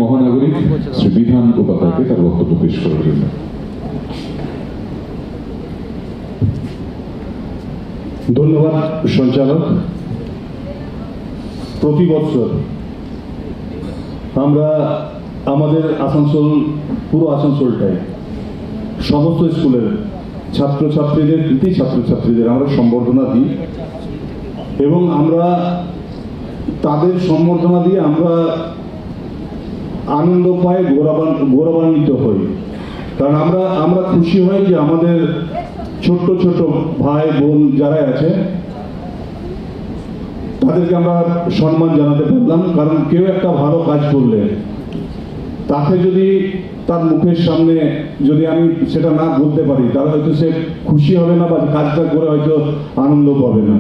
মহানাগরিক শ্রী বিধান উপাধ্যায়কে তার বক্তব্য পেশ করার জন্য। ধন্যবাদ সঞ্চালক। প্রতি বছর আমরা আমাদের আসানসোল, পুরো আসানসোলটায় সমস্ত স্কুলের ছাত্রছাত্রীদের, কৃতি ছাত্রছাত্রীদের আমরা সম্বর্ধনা দিই এবং আমরা তাদের সম্বর্ধনা দিয়ে আমরা আনন্দ পাই, গৌরবান্বিত হই। কারণ আমরা খুশি হই যে আমাদের ছোট্ট ছোট ভাই বোন যারা আছে তাদেরকে আমরা সম্মান জানাতে পারলাম। কারণ কেউ একটা ভালো কাজ করলে তাকে যদি তার মুখের সামনে যদি আমি সেটা না বলতে পারি, তাহলে হয়তো সে খুশি হবে না বা কাজটা করে হয়তো আনন্দ পাবে না।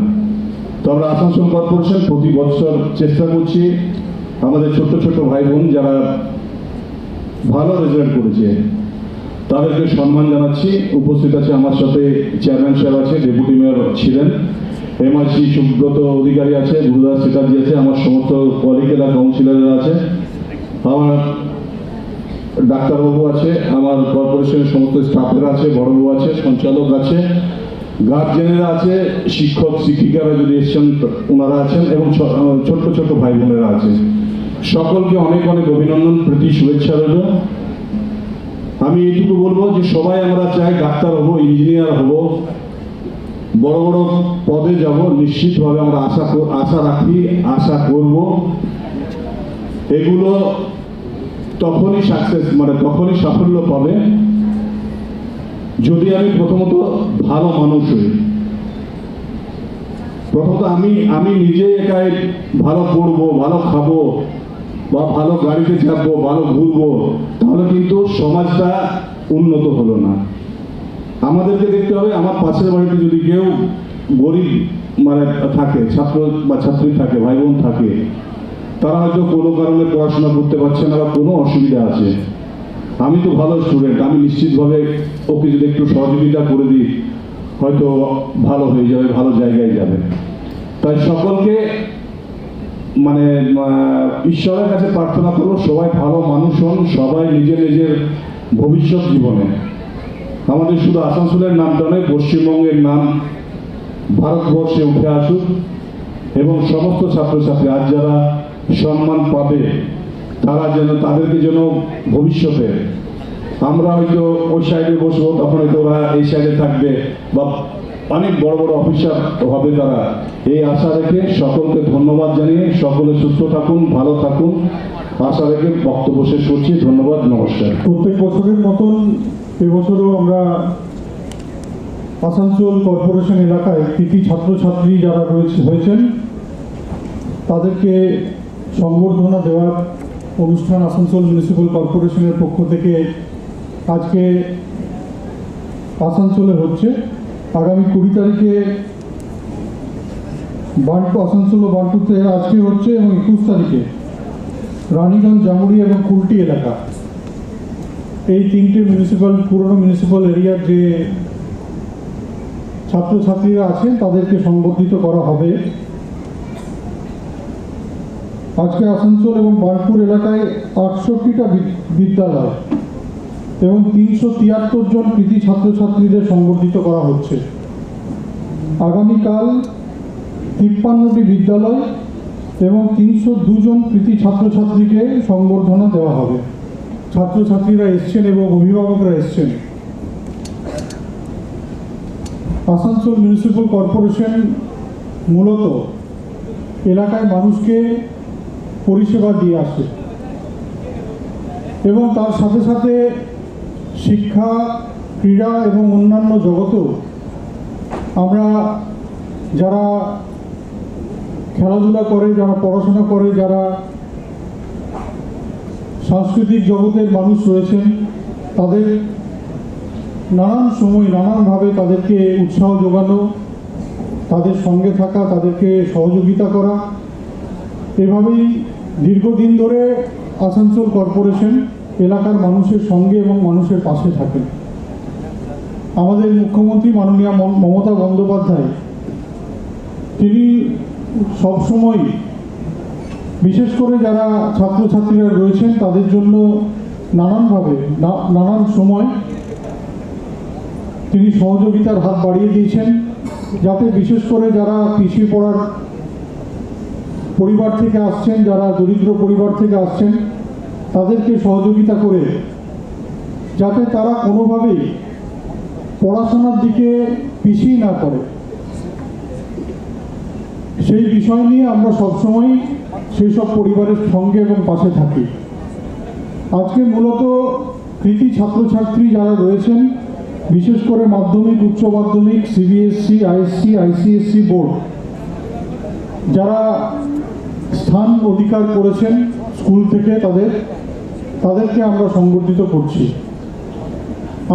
তো আমরা আসানসোল কর্পোরেশন প্রতি বছর চেষ্টা করছি আমাদের ছোট্ট ছোট ভাই বোন যারা ভালো রেজাল্ট করেছে তাদেরকে সম্মান জানাচ্ছি। উপস্থিত আছে আমার সাথে চেয়ারম্যান সাহেব আছে, ডেপুটি মেয়র ছিলেন, এমআরসি সুব্রত অধিকারী আছে, গুরুদাস চ্যাটার্জি আছে, আমার সমস্ত কলিগেরা, কাউন্সিলররা আছে, আমার ডাক্তারবাবু আছে, আমার কর্পোরেশনের সমস্ত স্টাফেরা আছে, বড়বাবু আছে, সঞ্চালক আছে, গার্জেনেরা আছে, শিক্ষক শিক্ষিকারা যদি এসছেন ওনারা আছেন এবং ছোট্ট ছোট ভাই বোনেরা আছে। সকলকে অনেক অনেক অভিনন্দন, প্রীতি, শুভেচ্ছা রইল। আমি এইটুকু বলবো যে সবাই আমরা চাই ডাক্তার হব, ইঞ্জিনিয়ার হব, বড় বড় পদে যাব, নিশ্চিতভাবে আমরা আশা রাখি, আশা করব। এগুলো তখনই সাকসেস, মানে তখনই সাফল্য পাবে যদি আমি প্রথমত ভালো মানুষ হই। প্রথমত আমি নিজে একাই ভালো পড়বো, ভালো খাবো বা ভালো গাড়িতে চাপবো, ভালো ঘুরবো, তাহলে কিন্তু সমাজটা উন্নত হলো না। আমাদেরকে দেখতে হবে আমার পাশের বাড়িতে যদি কেউ গরিব মানে থাকে, ছাত্র বা ছাত্রী থাকে, ভাই বোন থাকে, তারা হয়তো কোনো কারণে পড়াশোনা করতে পারছে না বা কোনো অসুবিধা আছে, আমি তো ভালো স্টুডেন্ট, আমি নিশ্চিতভাবে ওকে যদি একটু সহযোগিতা করে দিই হয়তো ভালো হয়ে যাবে, ভালো জায়গায় যাবে। তাই সকলকে মানে ঈশ্বরের কাছে প্রার্থনা করবো সবাই ভালো মানুষ হন, সবাই নিজের নিজের ভবিষ্যৎ জীবনে আমাদের শুধু আসানসোলের নামটা নয়, পশ্চিমবঙ্গের নাম ভারতবর্ষে উঠে আসুক এবং সমস্ত ছাত্রছাত্রী আজ যারা সম্মান পাবে তারা যেন, তাদেরকে যেন ভবিষ্যতে আমরা হয়তো ওই সাইডে বসবো, তখন হয়তো ওরা এই সাইডে থাকবে বা অনেক বড় বড় অফিসার হবে তারা। এই আশা রেখে সকলকে ধন্যবাদ জানিয়ে সকলে সুস্থ থাকুন, ভালো থাকুন আশা রেখে বক্তব্য শেষ করছি। ধন্যবাদ, নমস্কার। প্রত্যেক বছরের মতন এবছরও আমরা আসানসোল কর্পোরেশন এলাকায় কৃতি ছাত্রছাত্রী যারা হয়েছেন তাদেরকে সংবর্ধনা দেওয়ার অনুষ্ঠান আসানসোল মিউনিসিপ্যাল কর্পোরেশনের পক্ষ থেকে আজকে আসানসোলে হচ্ছে। আগামী 20 তারিখে আসানসোল ও বার্নপুরতে আজকে হচ্ছে এবং 21 তারিখে রানীগঞ্জ, জামুড়ি এবং কুলটি এলাকা, এই তিনটে পুরনো মিউনিসিপ্যাল এরিয়ার যে ছাত্রছাত্রীরা আছেন তাদেরকে সংবর্ধিত করা হবে। আজকে আসানসোল এবং বার্নপুর এলাকায় 68টা বিদ্যালয় এবং 373 জন কৃতি ছাত্রছাত্রীদের সংবর্ধিত করা হচ্ছে। আগামীকাল 53টি বিদ্যালয় এবং 302 জন কৃতি ছাত্রছাত্রীকে সংবর্ধনা দেওয়া হবে। ছাত্রছাত্রীরা এসছেন এবং অভিভাবকরা এসছেন। আসানসোল মিউনিসিপ্যাল কর্পোরেশন মূলত এলাকায় মানুষকে পরিষেবা দিয়ে আসে এবং তার সাথে সাথে শিক্ষা, ক্রীড়া এবং অন্যান্য জগতেও আমরা যারা খেলাধুলা করে, যারা পড়াশোনা করে, যারা সাংস্কৃতিক জগতের মানুষ রয়েছেন তাদের নানান সময় নানানভাবে তাদেরকে উৎসাহ যোগানো, তাদের সঙ্গে থাকা, তাদেরকে সহযোগিতা করা, এভাবেই দীর্ঘদিন ধরে আসানসোল কর্পোরেশন এলাকার মানুষের সঙ্গে এবং মানুষের পাশে থাকেন। আমাদের মুখ্যমন্ত্রী মাননীয় মমতা বন্দ্যোপাধ্যায় তিনি সবসময় বিশেষ করে যারা ছাত্রছাত্রীরা রয়েছেন তাদের জন্য নানানভাবে নানান সময় তিনি সহযোগিতার হাত বাড়িয়ে দিয়েছেন, যাতে বিশেষ করে যারা পিছিয়ে পড়ার পরিবার থেকে আসছেন, যারা দরিদ্র পরিবার থেকে আসছেন, তাদেরকে সহযোগিতা করে যাতে তারা কোনোভাবেই পড়াশোনার দিকে পিছিয়ে না পড়ে, সেই বিষয় নিয়ে আমরা সবসময় সেই সব পরিবারের সঙ্গে এবং পাশে থাকি। আজকে মূলত কৃতি ছাত্রছাত্রী যারা রয়েছেন, বিশেষ করে মাধ্যমিক, উচ্চ মাধ্যমিক, সিবিএসসি, আইএসসি, আইসিএসসি বোর্ড যারা স্থান অধিকার করেছেন স্কুল থেকে, তাদেরকে আমরা সংবর্ধিত করছি।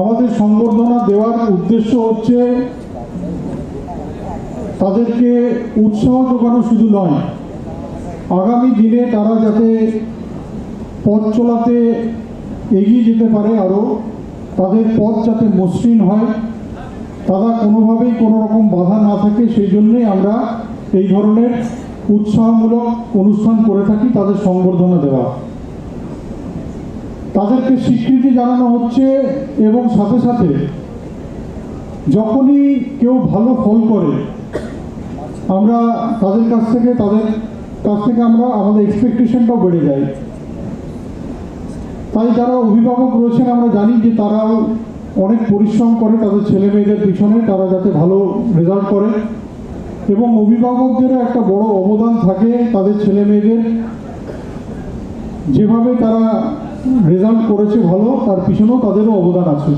আমাদের সংবর্ধনা দেওয়ার উদ্দেশ্য হচ্ছে তাদেরকে উৎসাহ যোগানো শুধু নয়, আগামী দিনে তারা যাতে পথ চলাতে এগিয়ে যেতে পারে, আরও তাদের পথ যাতে মসৃণ হয়, তারা কোনোভাবেই কোনো রকম বাধা না থাকে, সেই জন্যই আমরা এই ধরনের উৎসাহমূলক অনুষ্ঠান করে থাকি, তাদের সংবর্ধনা দেওয়া। তাদেরকে স্বীকৃতি জানানো হচ্ছে এবং সাথে সাথে যখনই কেউ ভালো ফল করে আমরা তাদের কাছ থেকে আমরা আমাদের এক্সপেকটেশনটাও বেড়ে যায়। তাই যারা অভিভাবক রয়েছেন আমরা জানি যে তারাও অনেক পরিশ্রম করে তাদের ছেলে মেয়েদের পিছনে, তারা যাতে ভালো রেজাল্ট করে, এবং অভিভাবকদেরও একটা বড় অবদান থাকে তাদের ছেলে মেয়েদের যেভাবে তারা রেজাল্ট করেছে ভালো, তার পিছনেও তাদেরও অবদান আছে।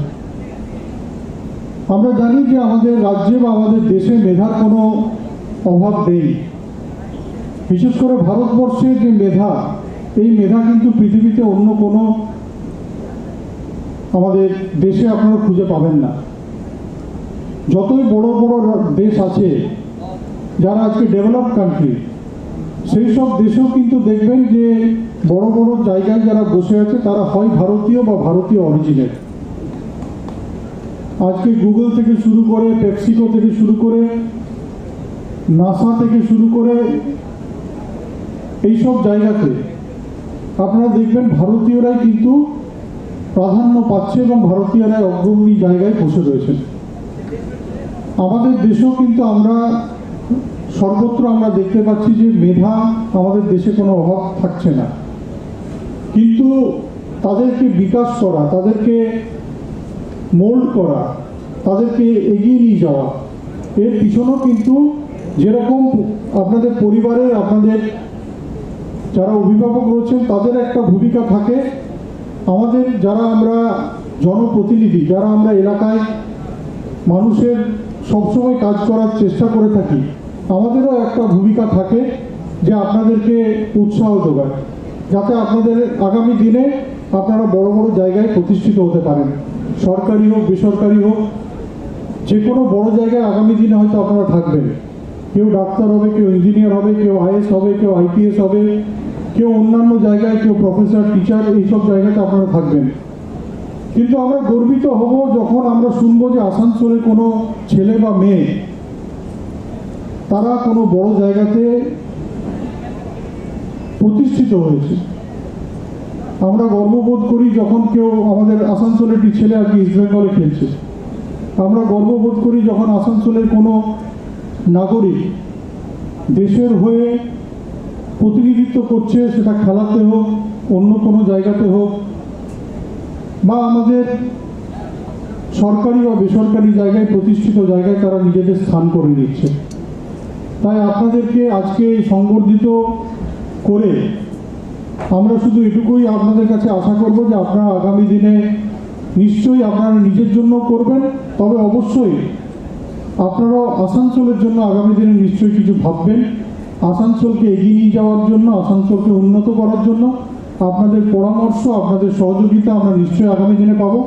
আমরা জানি যে আমাদের রাজ্যে বা আমাদের দেশে মেধার কোনো অভাব নেই। বিশেষ করে ভারতবর্ষের যে মেধা, এই মেধা কিন্তু পৃথিবীতে অন্য কোনো আমাদের দেশে আপনারা খুঁজে পাবেন না। যতই বড় বড় দেশ আছে যারা আজকে ডেভেলপড কান্ট্রি, সেই সব দেশেও কিন্তু দেখবেন যে বড় বড় জায়গায় যারা বসে আছে তারা হয় ভারতীয় বা ভারতীয় অরিজিনের। আজকে গুগল থেকে শুরু করে, পেপসিকো থেকে শুরু করে, নাসা থেকে শুরু করে এইসব জায়গাতে আপনারা দেখবেন ভারতীয়রাই কিন্তু প্রাধান্য পাচ্ছে এবং ভারতীয়রাই অগ্রণী জায়গায় বসে রয়েছেন। আমাদের দেশেও কিন্তু আমরা সর্বত্র আমরা দেখতে পাচ্ছি যে মেধা আমাদের দেশে কোনো অভাব থাকছে না, কিন্তু তাদেরকে বিকাশ করা, তাদেরকে মোল্ড করা, তাদেরকে এগিয়ে নিয়ে যাওয়া, এর পিছনেও কিন্তু যেরকম আপনাদের পরিবারের, আপনাদের যারা অভিভাবক রয়েছেন তাদের একটা ভূমিকা থাকে, আমাদের যারা আমরা জনপ্রতিনিধি, যারা আমরা এলাকায় মানুষের সবসময় কাজ করার চেষ্টা করে থাকি, আমাদেরও একটা ভূমিকা থাকে যে আপনাদেরকে উৎসাহ যোগায়, যাতে আপনাদের আগামী দিনে আপনারা বড় বড় জায়গায় প্রতিষ্ঠিত হতে পারেন। সরকারি হোক, বেসরকারি হোক, যে কোনো বড় জায়গায় আগামী দিনে হয়তো আপনারা থাকবেন। কেউ ডাক্তার হবে, কেউ ইঞ্জিনিয়ার হবে, কেউ আইএস হবে, কেউ আইপিএস হবে, কেউ অন্যান্য জায়গায়, কেউ প্রফেসর, টিচার, এইসব জায়গাতে আপনারা থাকবেন। কিন্তু আমরা গর্বিত হব যখন আমরা শুনবো যে আসানসোলে কোনো ছেলে বা মেয়ে তারা কোনো বড় জায়গাতে প্রতিষ্ঠিত হয়েছে। আমরা গর্ববোধ করি যখন কেউ, আমাদের আসানসোলের একটি ছেলে আর কি ইস্ট বেঙ্গলে খেলছে, আমরা গর্ববোধ করি যখন আসানসোলের কোনো নাগরিক দেশের হয়ে প্রতিনিধিত্ব করছে, সেটা খেলাতে হোক, অন্য কোনো জায়গাতে হোক, বা আমাদের সরকারি বা বেসরকারি জায়গায়, প্রতিষ্ঠিত জায়গায় তারা নিজেদের স্থান করে নিচ্ছে। তাই আপনাদেরকে আজকে সংবর্ধিত করে আমরা শুধু এটুকুই আপনাদের কাছে আশা করব যে আপনারা আগামী দিনে নিশ্চয়ই আপনারা নিজের জন্য করবেন, তবে অবশ্যই আপনারাও আসানসোলের জন্য আগামী দিনে নিশ্চয়ই কিছু ভাববেন। আসানসোলকে এগিয়ে নিয়ে যাওয়ার জন্য, আসানসোলকে উন্নত করার জন্য আপনাদের পরামর্শ, আপনাদের সহযোগিতা আমরা নিশ্চয়ই আগামী দিনে পাবো।